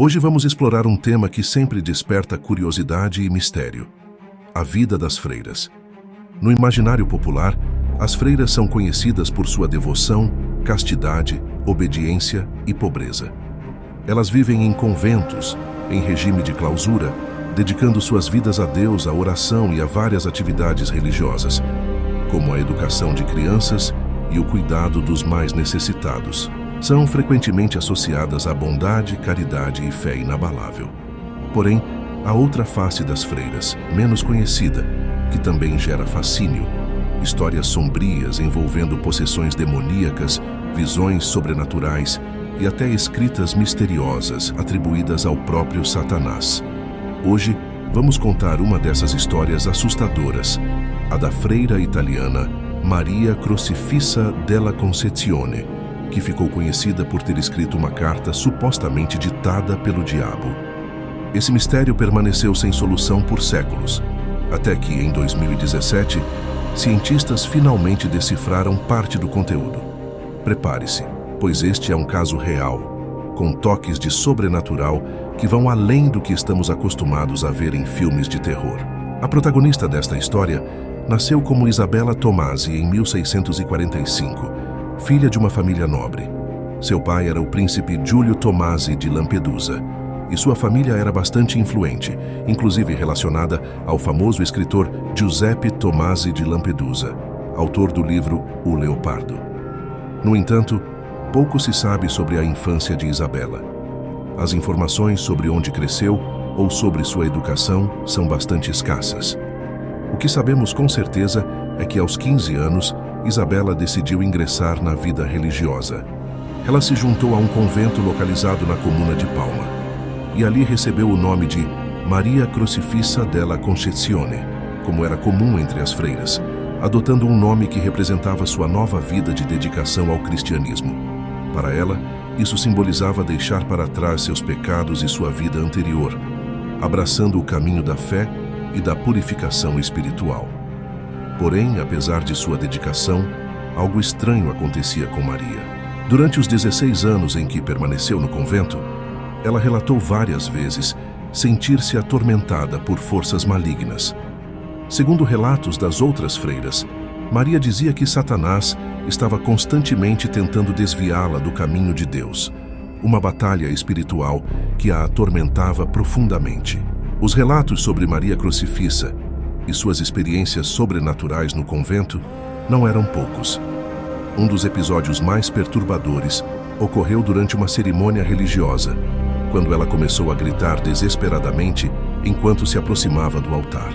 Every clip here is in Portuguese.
Hoje vamos explorar um tema que sempre desperta curiosidade e mistério: a vida das freiras. No imaginário popular, as freiras são conhecidas por sua devoção, castidade, obediência e pobreza. Elas vivem em conventos, em regime de clausura, dedicando suas vidas a Deus, à oração e a várias atividades religiosas, como a educação de crianças e o cuidado dos mais necessitados. São frequentemente associadas à bondade, caridade e fé inabalável. Porém, há outra face das freiras, menos conhecida, que também gera fascínio: histórias sombrias envolvendo possessões demoníacas, visões sobrenaturais e até escritas misteriosas atribuídas ao próprio Satanás. Hoje, vamos contar uma dessas histórias assustadoras, a da freira italiana Maria Crocifissa della Concezione, que ficou conhecida por ter escrito uma carta supostamente ditada pelo diabo. Esse mistério permaneceu sem solução por séculos, até que, em 2017, cientistas finalmente decifraram parte do conteúdo. Prepare-se, pois este é um caso real, com toques de sobrenatural que vão além do que estamos acostumados a ver em filmes de terror. A protagonista desta história nasceu como Isabella Tomasi em 1645, filha de uma família nobre. Seu pai era o príncipe Giulio Tomasi de Lampedusa, e sua família era bastante influente, inclusive relacionada ao famoso escritor Giuseppe Tomasi de Lampedusa, autor do livro O Leopardo. No entanto, pouco se sabe sobre a infância de Isabella. As informações sobre onde cresceu ou sobre sua educação são bastante escassas. O que sabemos com certeza é que, aos 15 anos, Isabella decidiu ingressar na vida religiosa. Ela se juntou a um convento localizado na comuna de Palma, e ali recebeu o nome de Maria Crocifissa della Concezione, como era comum entre as freiras, adotando um nome que representava sua nova vida de dedicação ao cristianismo. Para ela, isso simbolizava deixar para trás seus pecados e sua vida anterior, abraçando o caminho da fé e da purificação espiritual. Porém, apesar de sua dedicação, algo estranho acontecia com Maria. Durante os 16 anos em que permaneceu no convento, ela relatou várias vezes sentir-se atormentada por forças malignas. Segundo relatos das outras freiras, Maria dizia que Satanás estava constantemente tentando desviá-la do caminho de Deus, uma batalha espiritual que a atormentava profundamente. Os relatos sobre Maria Crocifissa e suas experiências sobrenaturais no convento não eram poucos. Um dos episódios mais perturbadores ocorreu durante uma cerimônia religiosa, quando ela começou a gritar desesperadamente enquanto se aproximava do altar.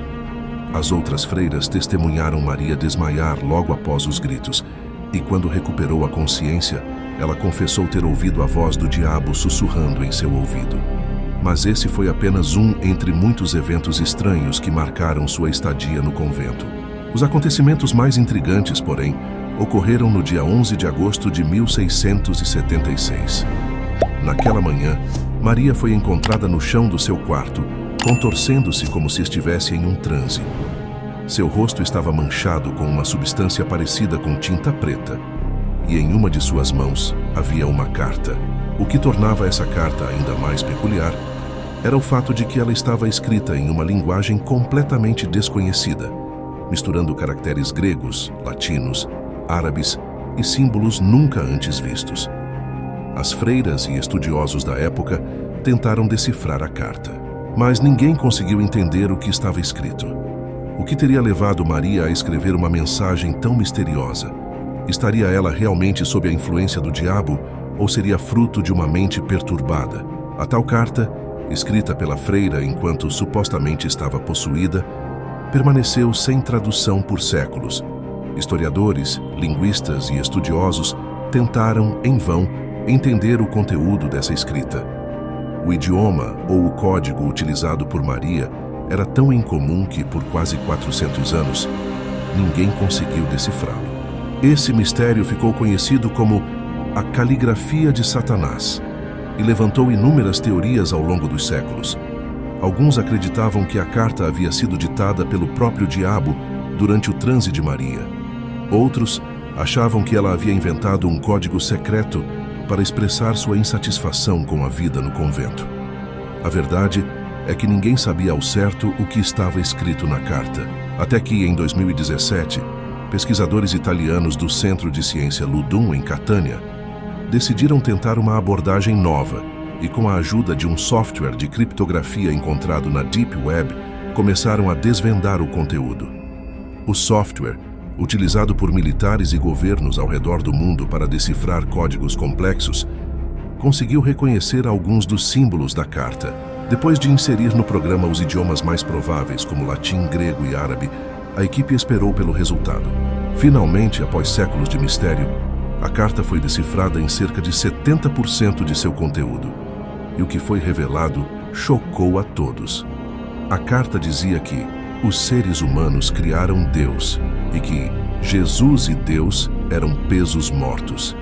As outras freiras testemunharam Maria desmaiar logo após os gritos, e quando recuperou a consciência, ela confessou ter ouvido a voz do diabo sussurrando em seu ouvido. Mas esse foi apenas um entre muitos eventos estranhos que marcaram sua estadia no convento. Os acontecimentos mais intrigantes, porém, ocorreram no dia 11 de agosto de 1676. Naquela manhã, Maria foi encontrada no chão do seu quarto, contorcendo-se como se estivesse em um transe. Seu rosto estava manchado com uma substância parecida com tinta preta, e em uma de suas mãos havia uma carta. O que tornava essa carta ainda mais peculiar era o fato de que ela estava escrita em uma linguagem completamente desconhecida, misturando caracteres gregos, latinos, árabes e símbolos nunca antes vistos. As freiras e estudiosos da época tentaram decifrar a carta, mas ninguém conseguiu entender o que estava escrito. O que teria levado Maria a escrever uma mensagem tão misteriosa? Estaria ela realmente sob a influência do diabo ou seria fruto de uma mente perturbada? A tal carta, escrita pela freira enquanto supostamente estava possuída, permaneceu sem tradução por séculos. Historiadores, linguistas e estudiosos tentaram, em vão, entender o conteúdo dessa escrita. O idioma ou o código utilizado por Maria era tão incomum que, por quase 400 anos, ninguém conseguiu decifrá-lo. Esse mistério ficou conhecido como a caligrafia de Satanás e levantou inúmeras teorias ao longo dos séculos. Alguns acreditavam que a carta havia sido ditada pelo próprio diabo durante o transe de Maria. Outros achavam que ela havia inventado um código secreto para expressar sua insatisfação com a vida no convento. A verdade é que ninguém sabia ao certo o que estava escrito na carta. Até que, em 2017, pesquisadores italianos do Centro de Ciência Ludum, em Catânia, decidiram tentar uma abordagem nova e, com a ajuda de um software de criptografia encontrado na Deep Web, começaram a desvendar o conteúdo. O software, utilizado por militares e governos ao redor do mundo para decifrar códigos complexos, conseguiu reconhecer alguns dos símbolos da carta. Depois de inserir no programa os idiomas mais prováveis, como latim, grego e árabe, a equipe esperou pelo resultado. Finalmente, após séculos de mistério, a carta foi decifrada em cerca de 70% de seu conteúdo. E o que foi revelado chocou a todos. A carta dizia que os seres humanos criaram Deus e que Jesus e Deus eram pesos mortos.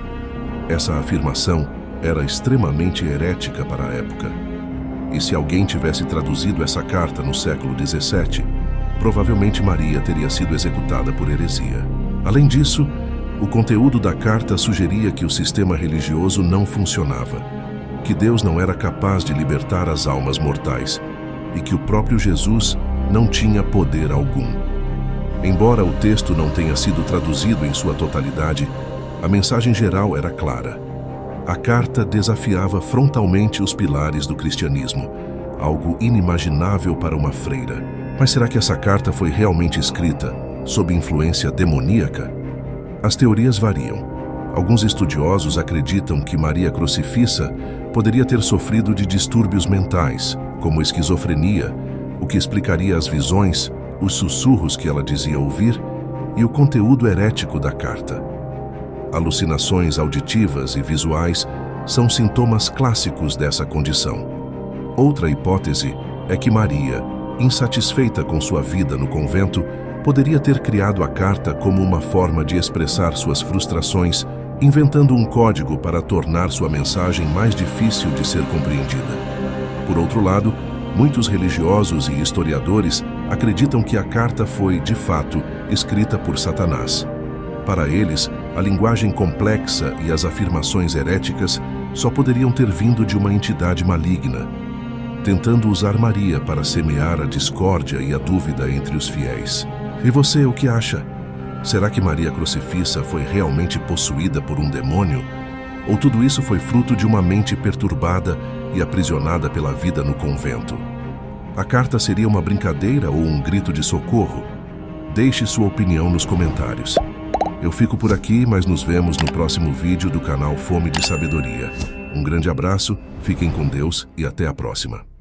Essa afirmação era extremamente herética para a época. E se alguém tivesse traduzido essa carta no século XVII, provavelmente Maria teria sido executada por heresia. Além disso, o conteúdo da carta sugeria que o sistema religioso não funcionava, que Deus não era capaz de libertar as almas mortais e que o próprio Jesus não tinha poder algum. Embora o texto não tenha sido traduzido em sua totalidade, a mensagem geral era clara. A carta desafiava frontalmente os pilares do cristianismo, algo inimaginável para uma freira. Mas será que essa carta foi realmente escrita sob influência demoníaca? As teorias variam. Alguns estudiosos acreditam que Maria Crucifissa poderia ter sofrido de distúrbios mentais, como esquizofrenia, o que explicaria as visões, os sussurros que ela dizia ouvir e o conteúdo herético da carta. Alucinações auditivas e visuais são sintomas clássicos dessa condição. Outra hipótese é que Maria, insatisfeita com sua vida no convento, poderia ter criado a carta como uma forma de expressar suas frustrações, inventando um código para tornar sua mensagem mais difícil de ser compreendida. Por outro lado, muitos religiosos e historiadores acreditam que a carta foi, de fato, escrita por Satanás. Para eles, a linguagem complexa e as afirmações heréticas só poderiam ter vindo de uma entidade maligna, tentando usar Maria para semear a discórdia e a dúvida entre os fiéis. E você, o que acha? Será que Maria Crucifissa foi realmente possuída por um demônio? Ou tudo isso foi fruto de uma mente perturbada e aprisionada pela vida no convento? A carta seria uma brincadeira ou um grito de socorro? Deixe sua opinião nos comentários. Eu fico por aqui, mas nos vemos no próximo vídeo do canal Fome de Sabedoria. Um grande abraço, fiquem com Deus e até a próxima.